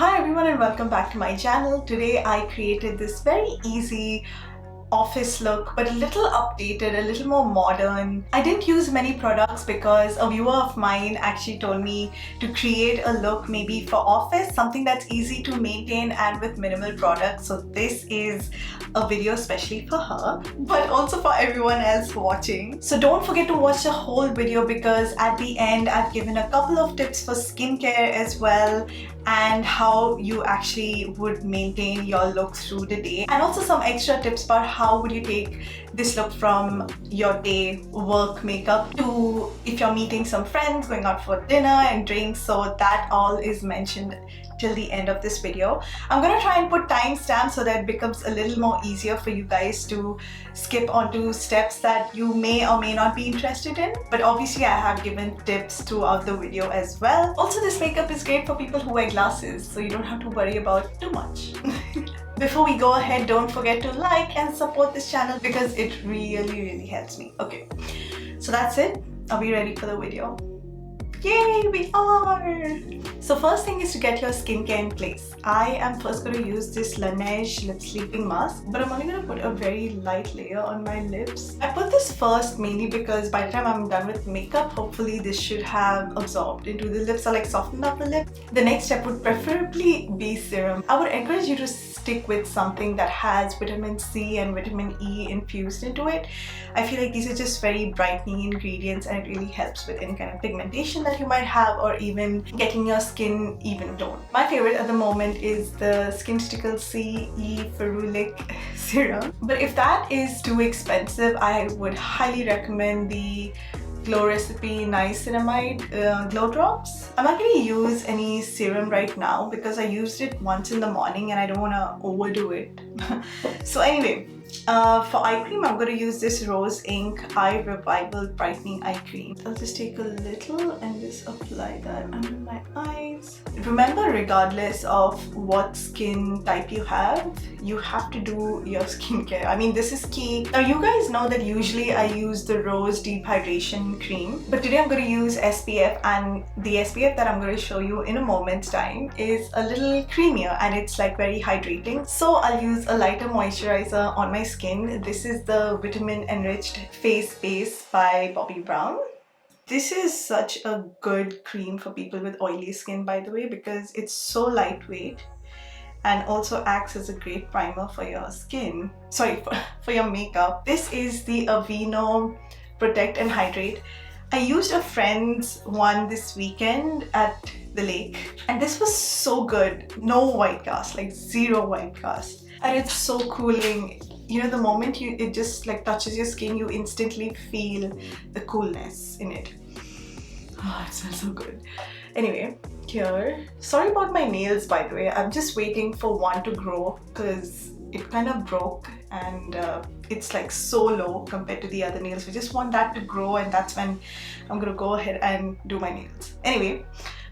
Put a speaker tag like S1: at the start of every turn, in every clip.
S1: Hi everyone and welcome back to my channel. Today I created this very easy office look, but a little updated, a little more modern. I didn't use many products because a viewer of mine actually told me to create a look maybe for office, something that's easy to maintain and with minimal products. So this is a video especially for her, but also for everyone else watching. So don't forget to watch the whole video because at the end I've given a couple of tips for skincare as well and how you actually would maintain your look through the day, and also some extra tips about how would you take this look from your day work makeup to if you're meeting some friends, going out for dinner and drinks. So that all is mentioned till the end of this video. I'm gonna try and put timestamps so that it becomes a little more easier for you guys to skip onto steps that you may or may not be interested in. But obviously I have given tips throughout the video as well. Also, this makeup is great for people who wear glasses, so you don't have to worry about too much. Before we go ahead, don't forget to like and support this channel because it really helps me. Okay, so that's it. Are we ready for the video? Yay, we are! So first thing is to get your skincare in place. I am first going to use this Laneige lip sleeping mask, but I'm only going to put a very light layer on my lips. I put this first mainly because by the time I'm done with makeup, hopefully this should have absorbed into the lips or like softened up the lip. The next step would preferably be serum. I would encourage you to stick with something that has vitamin C and vitamin E infused into it. I feel like these are just very brightening ingredients and it really helps with any kind of pigmentation that you might have or even getting your skin even toned. My favorite at the moment is the Skin Stickle CE Ferulic Serum. But if that is too expensive, I would highly recommend the Glow Recipe Niacinamide Glow Drops. I'm not going to use any serum right now because I used it once in the morning and I don't want to overdo it. So anyway, for eye cream, I'm going to use this Rose Ink Eye Revival Brightening Eye Cream. I'll just take a little and just apply that under my eyes. Remember, regardless of what skin type you have to do your skincare. I mean, this is key. Now, you guys know that usually I use the Rose Deep Hydration Cream, but today I'm going to use SPF, and the SPF that I'm going to show you in a moment's time is a little creamier and it's like very hydrating. So I'll use a lighter moisturizer on my skin. This is the Vitamin Enriched Face Base by Bobbi Brown. This is such a good cream for people with oily skin, by the way, because it's so lightweight and also acts as a great primer for your skin. Sorry, for your makeup. This is the Aveeno Protect and Hydrate. I used a friend's one this weekend at the lake and this was so good. No white cast, like zero white cast. And it's so cooling. You know, the moment it just like touches your skin, you instantly feel the coolness in it. Oh, it smells so good. Anyway, here. Sorry about my nails, by the way. I'm just waiting for one to grow because it kind of broke and it's like so low compared to the other nails. We just want that to grow and that's when I'm gonna go ahead and do my nails. Anyway,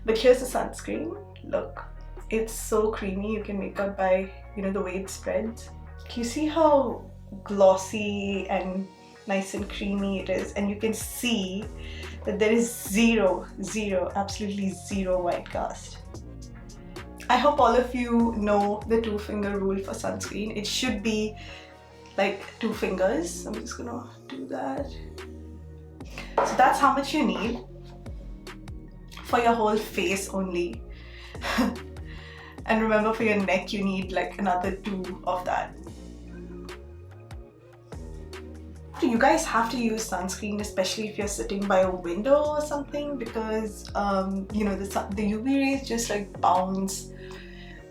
S1: but here's the sunscreen. Look, it's so creamy. You can make out by, you know, the way it spreads. Can you see how glossy and nice and creamy it is? And you can see that there is absolutely zero white cast. I hope all of you know the 2-finger rule for sunscreen. It should be like 2 fingers. I'm just gonna do that. So that's how much you need for your whole face only. And remember, for your neck you need like another 2 of that. You guys have to use sunscreen, especially if you're sitting by a window or something, because you know, the UV rays just like bounce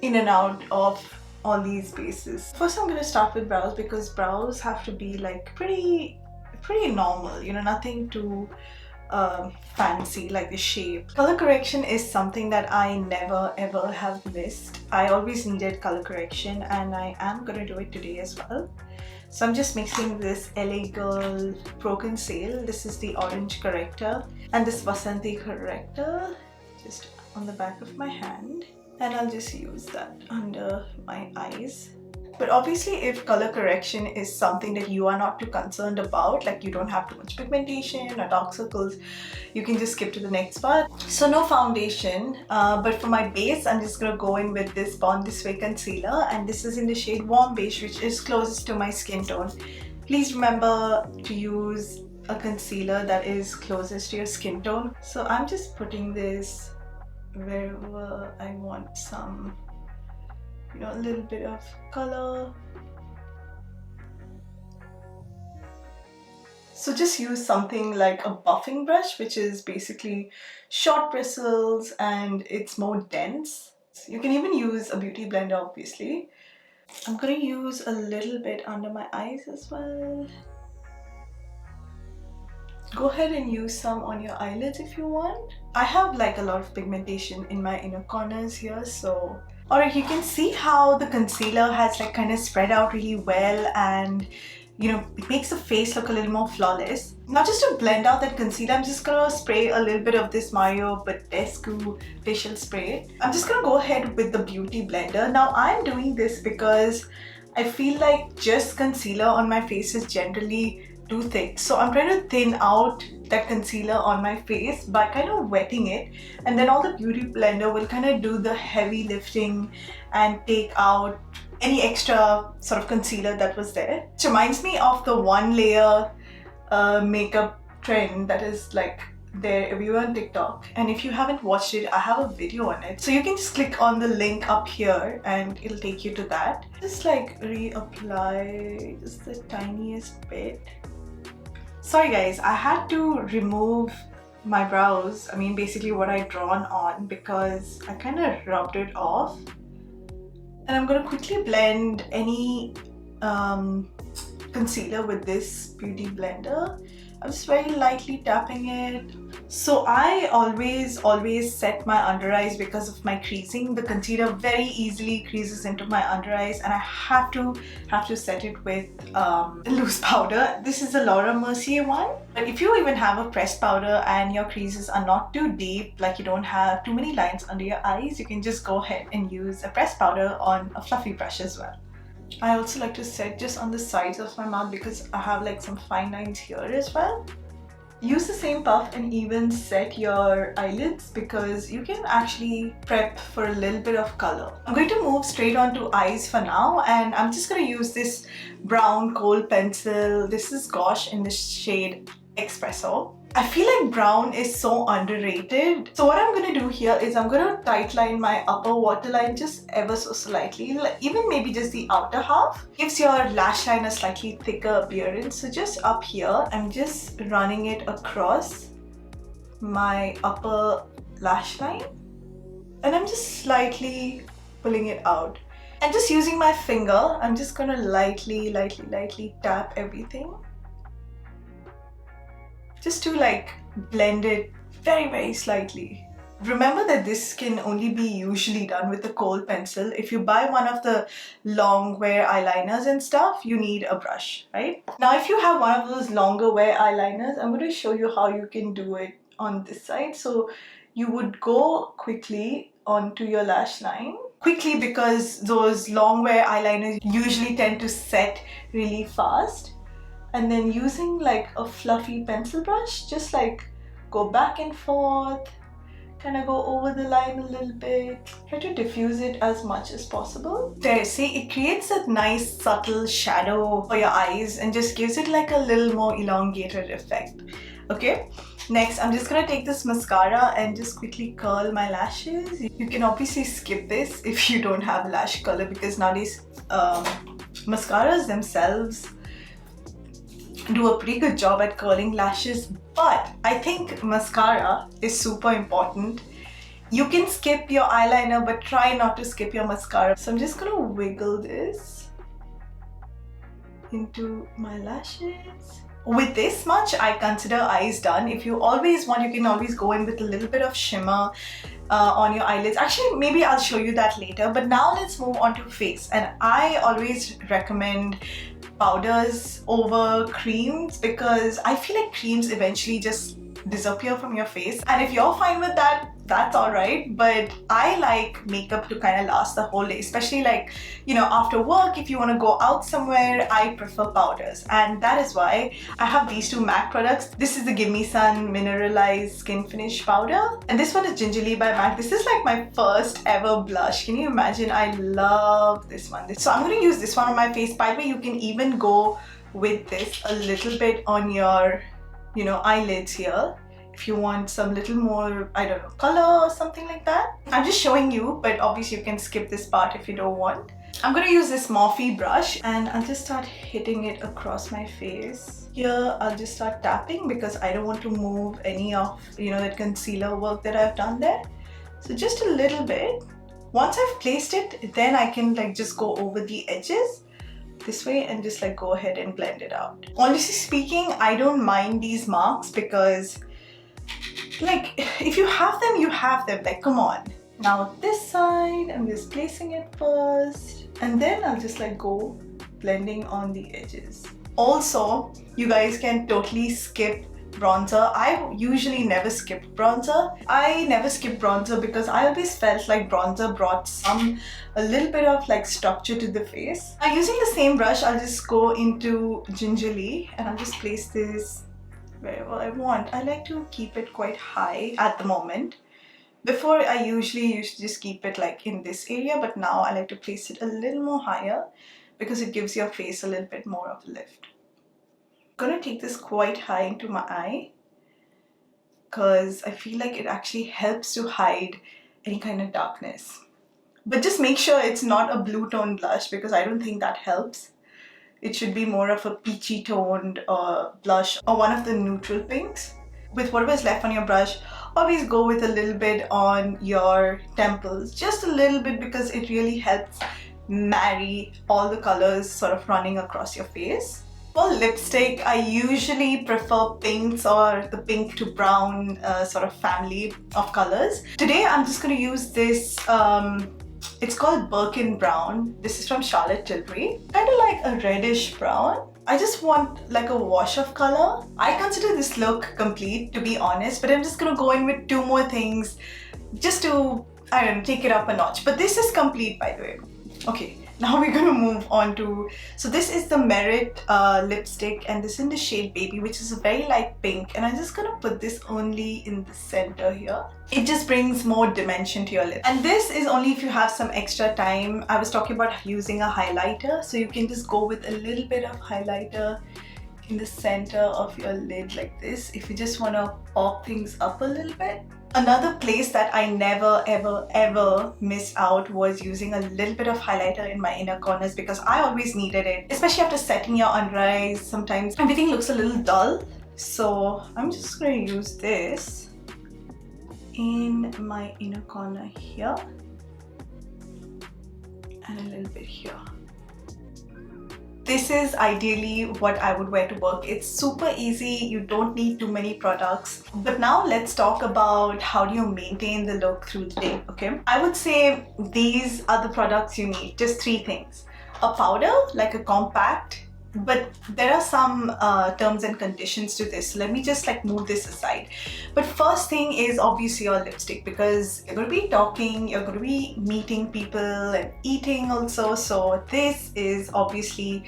S1: in and out of all these spaces. First I'm going to start with brows because brows have to be like pretty normal, you know, nothing too fancy like the shape. Color correction is something that I never ever have missed. I always needed color correction and I am going to do it today as well. So I'm just mixing this LA Girl Pro Conceal. This is the Orange Corrector and this Vasanthi Corrector just on the back of my hand, and I'll just use that under my eyes. But obviously, if color correction is something that you are not too concerned about, like you don't have too much pigmentation or dark circles, you can just skip to the next part. So no foundation, but for my base, I'm just gonna go in with this Born This Way concealer, and this is in the shade Warm Beige, which is closest to my skin tone. Please remember to use a concealer that is closest to your skin tone. So I'm just putting this wherever I want some, you know, a little bit of color. So just use something like a buffing brush, which is basically short bristles and it's more dense. You can even use a beauty blender, obviously. I'm gonna use a little bit under my eyes as well. Go ahead and use some on your eyelids if you want. I have like a lot of pigmentation in my inner corners here, so... Alright, you can see how the concealer has like kind of spread out really well, and you know, it makes the face look a little more flawless. Now just to blend out that concealer, I'm just gonna spray a little bit of this Mario Badescu facial spray. I'm just gonna go ahead with the beauty blender. Now I'm doing this because I feel like just concealer on my face is generally too thick. So I'm trying to thin out that concealer on my face by kind of wetting it, and then all the beauty blender will kind of do the heavy lifting and take out any extra sort of concealer that was there. It reminds me of the one layer makeup trend that is like there everywhere on TikTok, and if you haven't watched it, I have a video on it, so you can just click on the link up here and it'll take you to that. Just like reapply just the tiniest bit. Sorry guys, I had to remove my brows, I mean basically what I drawn on, because I kind of rubbed it off. And I'm going to quickly blend any concealer with this beauty blender. I'm just very lightly tapping it. So I always set my under eyes because of my creasing. The concealer very easily creases into my under eyes, and I have to set it with loose powder. This is the Laura Mercier one. But if you even have a pressed powder and your creases are not too deep, like you don't have too many lines under your eyes, you can just go ahead and use a pressed powder on a fluffy brush as well. I also like to set just on the sides of my mouth because I have like some fine lines here as well. Use the same puff and even set your eyelids because you can actually prep for a little bit of color. I'm going to move straight on to eyes for now, and I'm just going to use this brown Kohl pencil. This is Gosh in the shade Expresso. I feel like brown is so underrated. So what I'm going to do here is I'm going to tightline my upper waterline just ever so slightly, even maybe just the outer half. Gives your lash line a slightly thicker appearance. So just up here, I'm just running it across my upper lash line, and I'm just slightly pulling it out. And just using my finger, I'm just going to lightly tap everything, just to like blend it very slightly. Remember that this can only be usually done with the Kohl pencil. If you buy one of the long wear eyeliners and stuff, you need a brush, right? Now if you have one of those longer wear eyeliners, I'm going to show you how you can do it on this side. So you would go quickly onto your lash line. Quickly, because those long wear eyeliners usually tend to set really fast. And then using like a fluffy pencil brush, just like go back and forth, kind of go over the line a little bit, try to diffuse it as much as possible. There, see, it creates a nice subtle shadow for your eyes and just gives it like a little more elongated effect. Okay, next I'm just gonna take this mascara and just quickly curl my lashes. You can obviously skip this if you don't have lash curler, because nowadays mascaras themselves do a pretty good job at curling lashes, but I think mascara is super important. You can skip your eyeliner, but try not to skip your mascara. So I'm just gonna wiggle this into my lashes. With this much, I consider eyes done. If you always want, you can always go in with a little bit of shimmer on your eyelids. Actually, maybe I'll show you that later, but now let's move on to face. And I always recommend powders over creams because I feel like creams eventually just disappear from your face. And if you're fine with that, that's alright, but I like makeup to kind of last the whole day, especially like, you know, after work, if you want to go out somewhere, I prefer powders, and that is why I have these two MAC products. This is the Give Me Sun Mineralized Skin Finish Powder, and this one is Gingerly by MAC. This is like my first ever blush. Can you imagine? I love this one. So I'm going to use this one on my face. By the way, you can even go with this a little bit on your, you know, eyelids here, if you want some little more, I don't know, color or something like that. I'm just showing you, but obviously you can skip this part if you don't want. I'm going to use this Morphe brush and I'll just start hitting it across my face. Here I'll just start tapping because I don't want to move any of, you know, that concealer work that I've done there. So just a little bit. Once I've placed it, then I can like just go over the edges this way and just like go ahead and blend it out. Honestly speaking, I don't mind these marks because like if you have them, you have them, like come on. Now this side, I'm just placing it first and then I'll just like go blending on the edges. Also, you guys can totally skip bronzer. I usually never skip bronzer. I never skip bronzer because I always felt like bronzer brought a little bit of like structure to the face. Now using the same brush, I'll just go into Gingerly and I'll just place this wherever I want. I like to keep it quite high at the moment. Before I usually used to just keep it like in this area, but now I like to place it a little more higher because it gives your face a little bit more of a lift. I'm gonna take this quite high into my eye because I feel like it actually helps to hide any kind of darkness. But just make sure it's not a blue tone blush because I don't think that helps. It should be more of a peachy toned blush or one of the neutral pinks. With whatever is left on your brush, always go with a little bit on your temples, just a little bit, because it really helps marry all the colors sort of running across your face. For lipstick, I usually prefer pinks or the pink to brown sort of family of colors. Today I'm just going to use this, it's called Birkin brown. This is from Charlotte Tilbury. Kind of like a reddish brown. I just want like a wash of color. I consider this look complete, to be honest, but I'm just going to go in with two more things just to, I don't know, take it up a notch. But this is complete, by the way. Okay, now we're going to move on to, so this is the Merit lipstick and this is in the shade Baby, which is a very light pink, and I'm just going to put this only in the center here. It just brings more dimension to your lips. And this is only if you have some extra time. I was talking about using a highlighter, so you can just go with a little bit of highlighter in the center of your lid like this if you just want to pop things up a little bit. Another place that I never ever missed out was using a little bit of highlighter in my inner corners because I always needed it, especially after setting your under eyes. Sometimes everything looks a little dull, so I'm just going to use this in my inner corner here and a little bit here. This is ideally what I would wear to work. It's super easy, you don't need too many products. But now let's talk about how do you maintain the look through the day, okay? I would say these are the products you need, just three things. A powder, like a compact, but there are some terms and conditions to this. So let me just like move this aside. But first thing is obviously your lipstick, because you're going to be talking, you're going to be meeting people and eating also. So this is obviously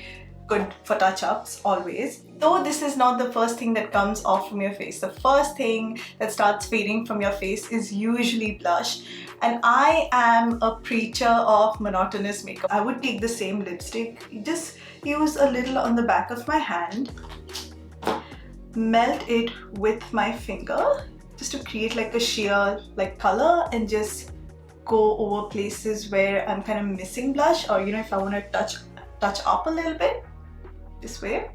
S1: good for touch-ups always. Though this is not the first thing that comes off from your face. The first thing that starts fading from your face is usually blush. And I am a preacher of monotonous makeup. I would take the same lipstick, just use a little on the back of my hand, melt it with my finger just to create like a sheer like color, and just go over places where I'm kind of missing blush, or you know, if I want to touch up a little bit this way.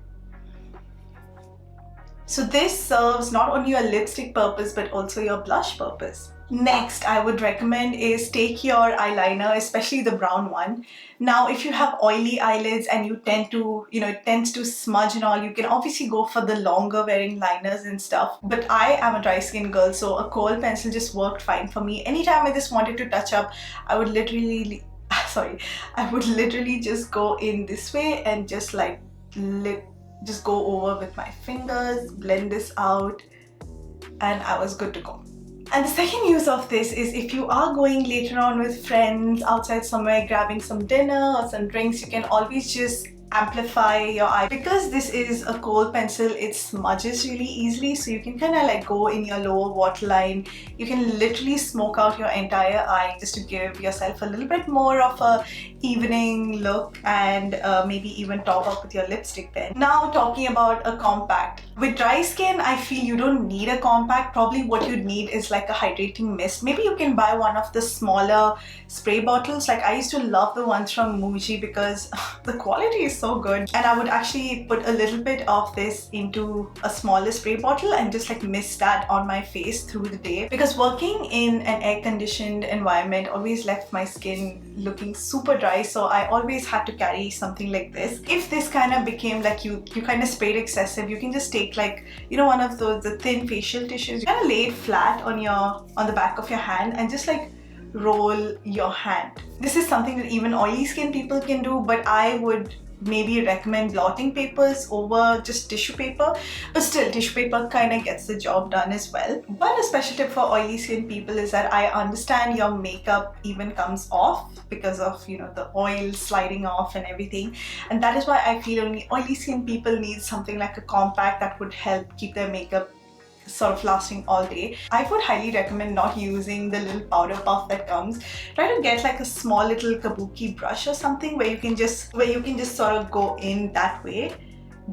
S1: So this serves not only your lipstick purpose but also your blush purpose. Next, I would recommend is take your eyeliner, especially the brown one. Now, if you have oily eyelids and you tend to, you know, it tends to smudge and all, you can obviously go for the longer wearing liners and stuff. But I am a dry skin girl, so a Kohl pencil just worked fine for me. Anytime I just wanted to touch up, I would literally, just go in this way and just like just go over with my fingers, blend this out. and I was good to go. And the second use of this is if you are going later on with friends outside somewhere, grabbing some dinner or some drinks, you can always just amplify your eye. Because this is a Kohl pencil, it smudges really easily, so you can kind of like go in your lower waterline. You can literally smoke out your entire eye just to give yourself a little bit more of a evening look, and maybe even top up with your lipstick pen. Now talking about a compact. With dry skin, I feel you don't need a compact. Probably what you'd need is like a hydrating mist. Maybe you can buy one of the smaller spray bottles. Like I used to love the ones from Muji because the quality is so good, and I would actually put a little bit of this into a smaller spray bottle and just like mist that on my face through the day, because working in an air-conditioned environment always left my skin looking super dry, so I always had to carry something like this. If this kind of became like you kind of sprayed excessive, you can just take like, you know, one of those the thin facial tissues, you kind of lay it flat on the back of your hand and just like roll your hand. This is something that even oily skin people can do, but I would maybe recommend blotting papers over just tissue paper, but still tissue paper kind of gets the job done as well. But a special tip for oily skin people is that I understand your makeup even comes off because of, you know, the oil sliding off and everything, and that is why I feel only oily skin people need something like a compact that would help keep their makeup sort of lasting all day. I would highly recommend not using the little powder puff that comes. Try to get like a small little kabuki brush or something where you can just sort of go in that way,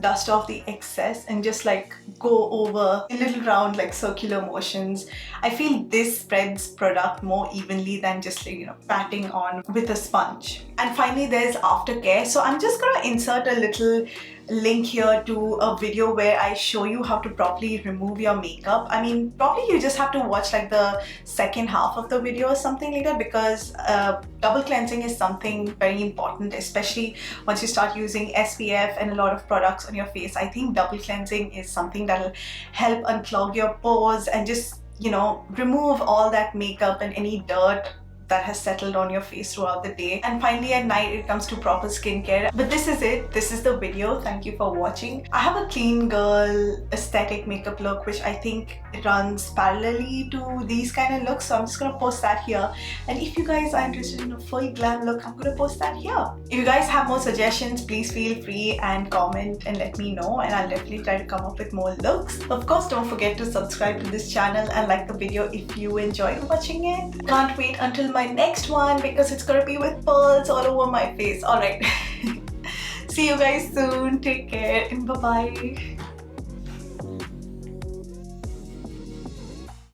S1: dust off the excess, and just like go over in little round like circular motions. I feel this spreads product more evenly than just like, you know, patting on with a sponge. And finally there's aftercare. So I'm just gonna insert a little link here to a video where I show you how to properly remove your makeup. I mean, probably you just have to watch like the second half of the video or something like that, because double cleansing is something very important, especially once you start using SPF and a lot of products on your face. I think double cleansing is something that'll help unclog your pores and just, you know, remove all that makeup and any dirt that has settled on your face throughout the day. And finally at night it comes to proper skincare. But this is it. This is the video. Thank you for watching. I have a clean girl aesthetic makeup look which I think runs parallelly to these kind of looks, so I'm just gonna post that here. And if you guys are interested in a full glam look, I'm gonna post that here. If you guys have more suggestions, please feel free and comment and let me know, and I'll definitely try to come up with more looks. Of course, don't forget to subscribe to this channel and like the video if you enjoyed watching it. Can't wait until my next one because it's gonna be with pearls all over my face. Alright. See you guys soon. Take care and bye-bye.